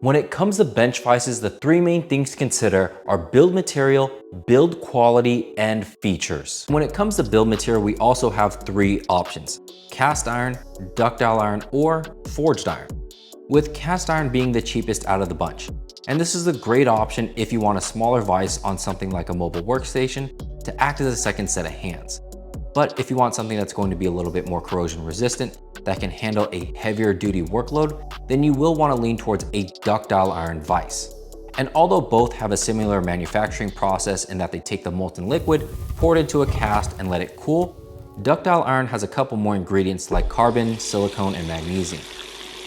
When it comes to bench vices, the three main things to consider are build material, build quality, and features. When it comes to build material, we also have three options: cast iron, ductile iron, or forged iron, with cast iron being the cheapest out of the bunch. And this is a great option if you want a smaller vise on something like a mobile workstation to act as a second set of hands. But if you want something that's going to be a little bit more corrosion resistant, that can handle a heavier duty workload, then you will want to lean towards a ductile iron vise. And although both have a similar manufacturing process in that they take the molten liquid, pour it into a cast and let it cool, ductile iron has a couple more ingredients like carbon, silicone, and magnesium.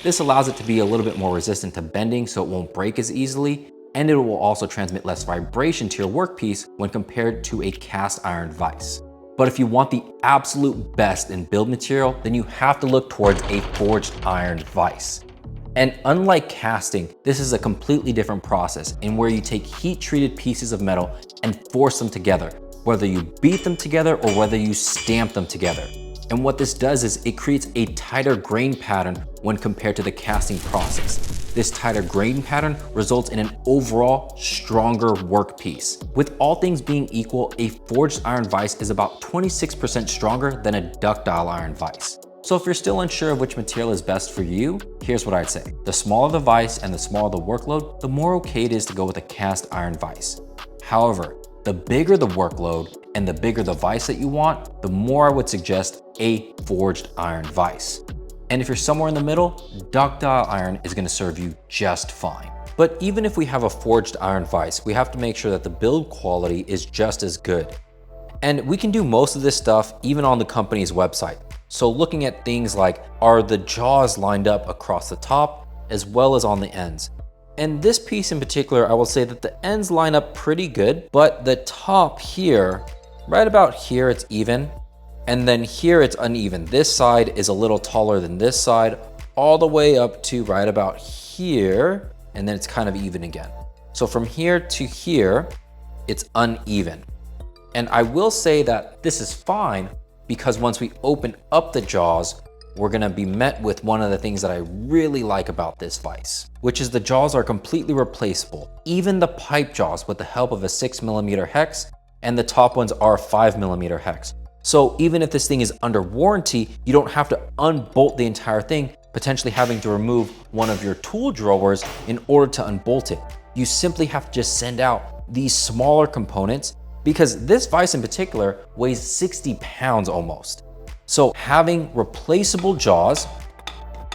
This allows it to be a little bit more resistant to bending so it won't break as easily, and it will also transmit less vibration to your workpiece when compared to a cast iron vise. But if you want the absolute best in build material, then you have to look towards a forged iron vise. And unlike casting, this is a completely different process in where you take heat-treated pieces of metal and force them together, whether you beat them together or whether you stamp them together. And what this does is it creates a tighter grain pattern when compared to the casting process. This tighter grain pattern results in an overall stronger workpiece. With all things being equal, a forged iron vise is about 26% stronger than a ductile iron vise. So if you're still unsure of which material is best for you, here's what I'd say. The smaller the vise and the smaller the workload, the more okay it is to go with a cast iron vise. However, the bigger the workload and the bigger the vise that you want, the more I would suggest a forged iron vise. And if you're somewhere in the middle, ductile iron is going to serve you just fine. But even if we have a forged iron vise, we have to make sure that the build quality is just as good. And we can do most of this stuff even on the company's website. So looking at things like, are the jaws lined up across the top as well as on the ends? And this piece in particular, I will say that the ends line up pretty good, but the top here, right about here, it's even. And then here it's uneven. This side is a little taller than this side, all the way up to right about here. And then it's kind of even again. So from here to here, it's uneven. And I will say that this is fine because once we open up the jaws, we're gonna be met with one of the things that I really like about this vise, which is the jaws are completely replaceable. Even the pipe jaws with the help of a 6mm hex, and the top ones are 5mm hex. So even if this thing is under warranty, you don't have to unbolt the entire thing, potentially having to remove one of your tool drawers in order to unbolt it. You simply have to just send out these smaller components because this vise in particular weighs 60 pounds almost. So having replaceable jaws,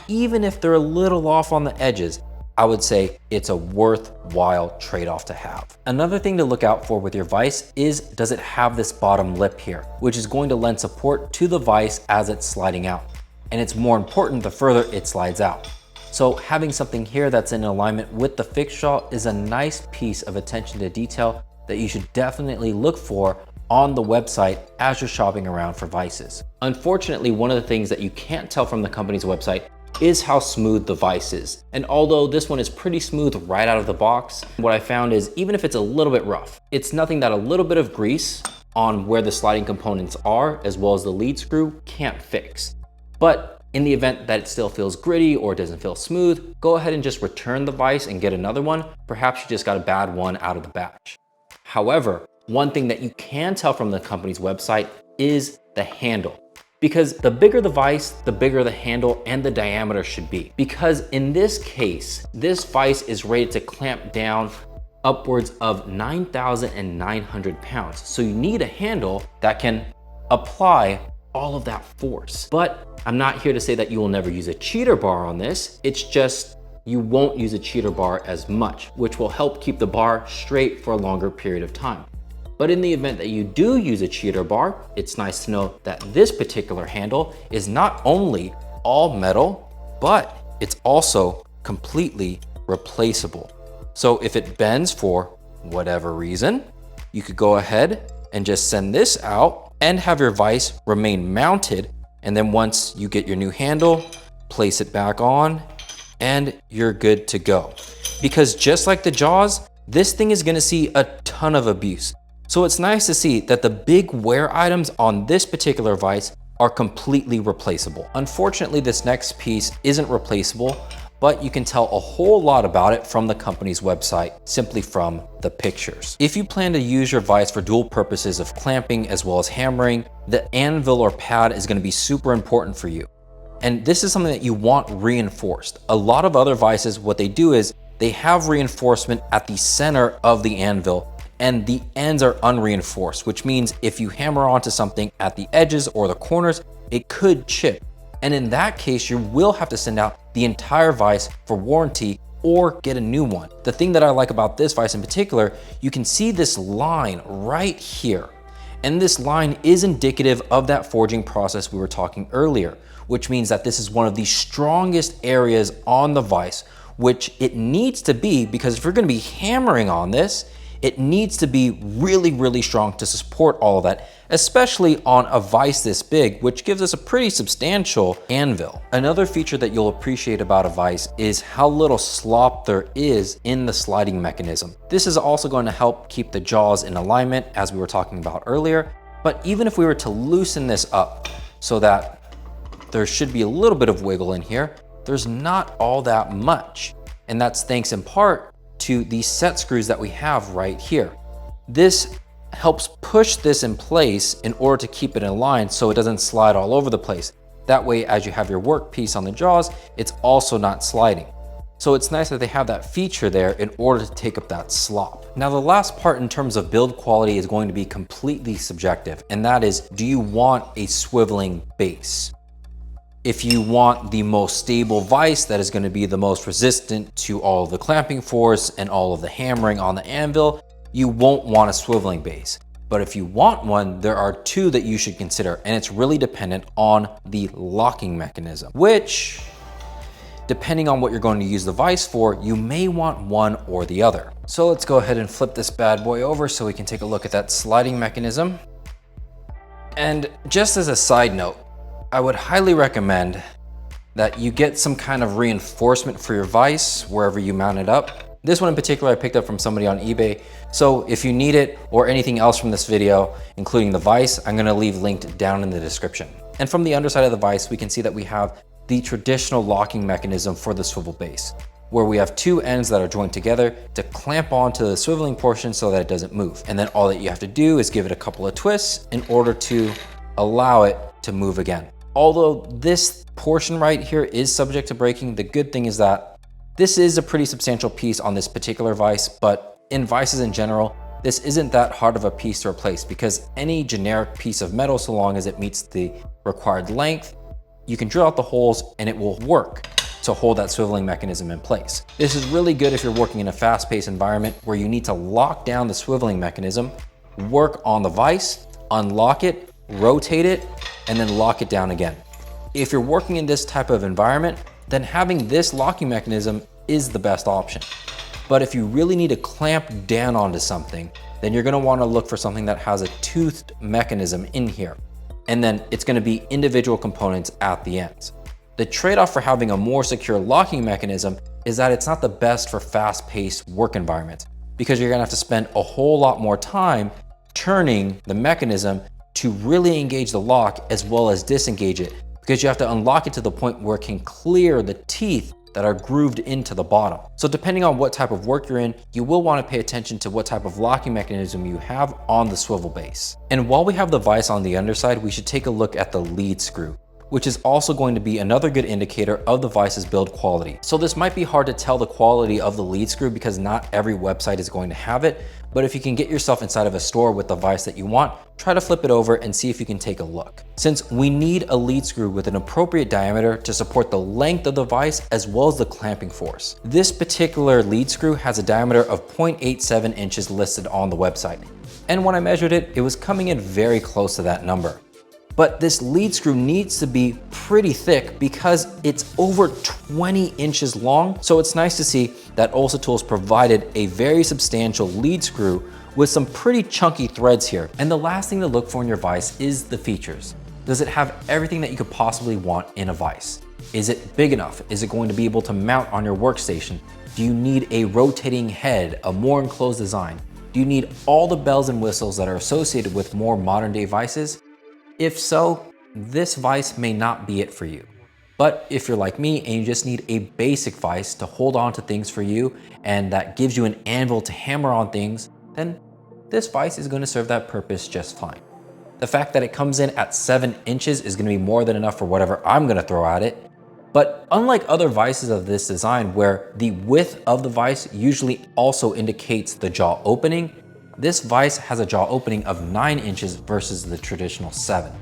even if they're a little off on the edges, I would say it's a worthwhile trade-off to have. Another thing to look out for with your vise is, does it have this bottom lip here, which is going to lend support to the vise as it's sliding out. And it's more important the further it slides out. So having something here that's in alignment with the fixed jaw is a nice piece of attention to detail that you should definitely look for on the website as you're shopping around for vices. Unfortunately, one of the things that you can't tell from the company's website is how smooth the vise is. And although this one is pretty smooth right out of the box, what I found is even if it's a little bit rough, it's nothing that a little bit of grease on where the sliding components are, as well as the lead screw, can't fix. But in the event that it still feels gritty or doesn't feel smooth, go ahead and just return the vise and get another one. Perhaps you just got a bad one out of the batch. However, one thing that you can tell from the company's website is the handle. Because the bigger the vise, the bigger the handle and the diameter should be. Because in this case, this vise is rated to clamp down upwards of 9,900 pounds. So you need a handle that can apply all of that force. But I'm not here to say that you will never use a cheater bar on this. It's just you won't use a cheater bar as much, which will help keep the bar straight for a longer period of time. But in the event that you do use a cheater bar, it's nice to know that this particular handle is not only all metal, but it's also completely replaceable. So if it bends for whatever reason, you could go ahead and just send this out and have your vise remain mounted. And then once you get your new handle, place it back on and you're good to go. Because just like the jaws, this thing is gonna see a ton of abuse. So it's nice to see that the big wear items on this particular vise are completely replaceable. Unfortunately, this next piece isn't replaceable. but you can tell a whole lot about it from the company's website simply from the pictures. If you plan to use your vise for dual purposes of clamping as well as hammering, the anvil or pad is going to be super important for you. And this is something that you want reinforced. A lot of other vices, what they do is they have reinforcement at the center of the anvil and the ends are unreinforced, which means if you hammer onto something at the edges or the corners, it could chip. And in that case, you will have to send out the entire vise for warranty or get a new one. The thing that I like about this vise in particular, you can see this line right here. And this line is indicative of that forging process we were talking earlier, which means that this is one of the strongest areas on the vise, which it needs to be, because if you're going to be hammering on this, it needs to be really, really strong to support all of that, especially on a vise this big, which gives us a pretty substantial anvil. Another feature that you'll appreciate about a vise is how little slop there is in the sliding mechanism. This is also going to help keep the jaws in alignment, as we were talking about earlier. But even if we were to loosen this up so that there should be a little bit of wiggle in here, there's not all that much. And that's thanks in part to these set screws that we have right here. This helps push this in place in order to keep it in line so it doesn't slide all over the place. That way, as you have your workpiece on the jaws, it's also not sliding. So it's nice that they have that feature there in order to take up that slop. Now, the last part in terms of build quality is going to be completely subjective, and that is, do you want a swiveling base? If you want the most stable vise that is going to be the most resistant to all of the clamping force and all of the hammering on the anvil, you won't want a swiveling base. But if you want one, there are two that you should consider, and it's really dependent on the locking mechanism, which, depending on what you're going to use the vise for, you may want one or the other. So let's go ahead and flip this bad boy over so we can take a look at that sliding mechanism. And just as a side note, I would highly recommend that you get some kind of reinforcement for your vise wherever you mount it up. This one in particular I picked up from somebody on eBay. So if you need it or anything else from this video, including the vise, I'm gonna leave linked down in the description. And from the underside of the vise, we can see that we have the traditional locking mechanism for the swivel base, where we have two ends that are joined together to clamp onto the swiveling portion so that it doesn't move. And then all that you have to do is give it a couple of twists in order to allow it to move again. Although this portion right here is subject to breaking, the good thing is that this is a pretty substantial piece on this particular vise, but in vices in general, this isn't that hard of a piece to replace because any generic piece of metal, so long as it meets the required length, you can drill out the holes and it will work to hold that swiveling mechanism in place. This is really good if you're working in a fast-paced environment where you need to lock down the swiveling mechanism, work on the vise, unlock it, rotate it, and then lock it down again. If you're working in this type of environment, then having this locking mechanism is the best option. But if you really need to clamp down onto something, then you're gonna wanna look for something that has a toothed mechanism in here. And then it's gonna be individual components at the ends. The trade-off for having a more secure locking mechanism is that it's not the best for fast-paced work environments because you're gonna have to spend a whole lot more time turning the mechanism to really engage the lock as well as disengage it, because you have to unlock it to the point where it can clear the teeth that are grooved into the bottom. So depending on what type of work you're in, you will want to pay attention to what type of locking mechanism you have on the swivel base. And while we have the vise on the underside, we should take a look at the lead screw, which is also going to be another good indicator of the vice's build quality. So this might be hard to tell the quality of the lead screw because not every website is going to have it, but if you can get yourself inside of a store with the vise that you want, try to flip it over and see if you can take a look. Since we need a lead screw with an appropriate diameter to support the length of the vise as well as the clamping force. This particular lead screw has a diameter of 0.87 inches listed on the website. And when I measured it, it was coming in very close to that number. But this lead screw needs to be pretty thick because it's over 20 inches long. So it's nice to see that Olsa Tools provided a very substantial lead screw with some pretty chunky threads here. And the last thing to look for in your vise is the features. Does it have everything that you could possibly want in a vise? Is it big enough? Is it going to be able to mount on your workstation? Do you need a rotating head, a more enclosed design? Do you need all the bells and whistles that are associated with more modern day vices? If so, this vise may not be it for you. But if you're like me and you just need a basic vise to hold on to things for you and that gives you an anvil to hammer on things, then this vise is going to serve that purpose just fine. The fact that it comes in at 7 inches is going to be more than enough for whatever I'm going to throw at it. But unlike other vices of this design where the width of the vise usually also indicates the jaw opening, this vise has a jaw opening of 9 inches versus the traditional 7.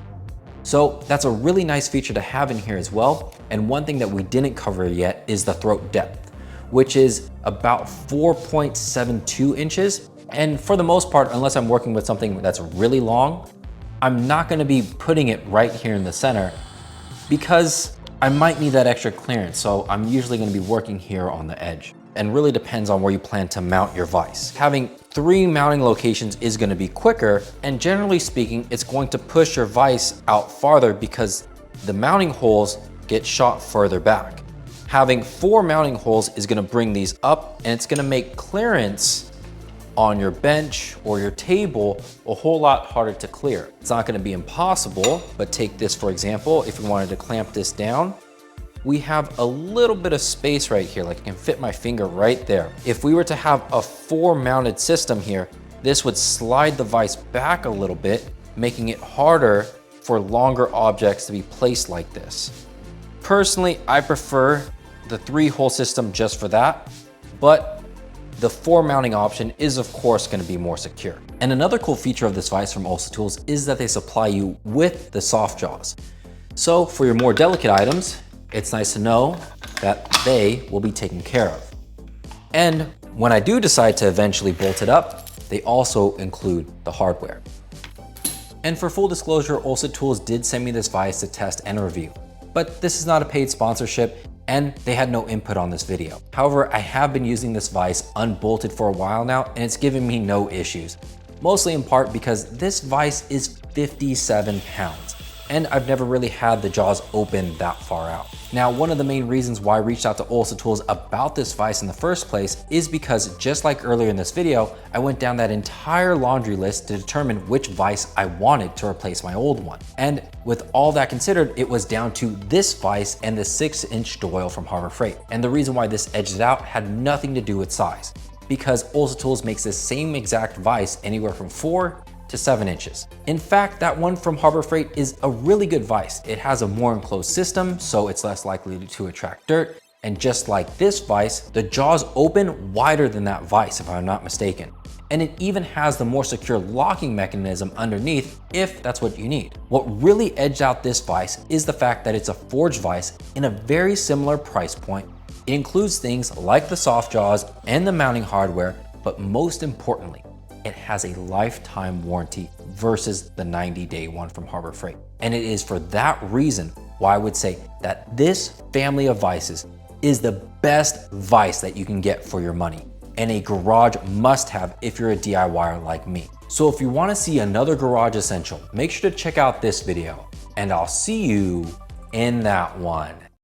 So that's a really nice feature to have in here as well. And one thing that we didn't cover yet is the throat depth, which is about 4.72 inches. And for the most part, unless I'm working with something that's really long, I'm not going to be putting it right here in the center because I might need that extra clearance. So I'm usually going to be working here on the edge, and really depends on where you plan to mount your vise. Having 3 mounting locations is going to be quicker, and generally speaking, it's going to push your vise out farther because the mounting holes get shot further back. Having 4 mounting holes is going to bring these up, and it's going to make clearance on your bench or your table a whole lot harder to clear. It's not going to be impossible, but take this for example. If we wanted to clamp this down, we have a little bit of space right here, like I can fit my finger right there. If we were to have a 4 mounted system here, this would slide the vise back a little bit, making it harder for longer objects to be placed like this. Personally, I prefer the 3-hole system just for that, but the 4 mounting option is of course going to be more secure. And another cool feature of this vise from Ulsa Tools is that they supply you with the soft jaws. So for your more delicate items, it's nice to know that they will be taken care of. And when I do decide to eventually bolt it up, they also include the hardware. And for full disclosure, Ulsa Tools did send me this vise to test and review, but this is not a paid sponsorship and they had no input on this video. However, I have been using this vise unbolted for a while now and it's given me no issues, mostly in part because this vise is 57 pounds. And I've never really had the jaws open that far out. Now, one of the main reasons why I reached out to Ulsa Tools about this vise in the first place is because just like earlier in this video, I went down that entire laundry list to determine which vise I wanted to replace my old one. And with all that considered, it was down to this vise and the 6-inch Doyle from Harbor Freight. And the reason why this edged it out had nothing to do with size, because Ulsa Tools makes this same exact vise anywhere from 4 to 7 inches. In fact, that one from Harbor Freight is a really good vise. It has a more enclosed system, so it's less likely to attract dirt. And just like this vise, the jaws open wider than that vise, if I'm not mistaken. And it even has the more secure locking mechanism underneath if that's what you need. What really edged out this vise is the fact that it's a forged vise in a very similar price point. It includes things like the soft jaws and the mounting hardware, but most importantly, it has a lifetime warranty versus the 90-day one from Harbor Freight. And it is for that reason why I would say that this family of vices is the best vise that you can get for your money, and a garage must-have if you're a DIYer like me. So if you want to see another garage essential, make sure to check out this video, and I'll see you in that one.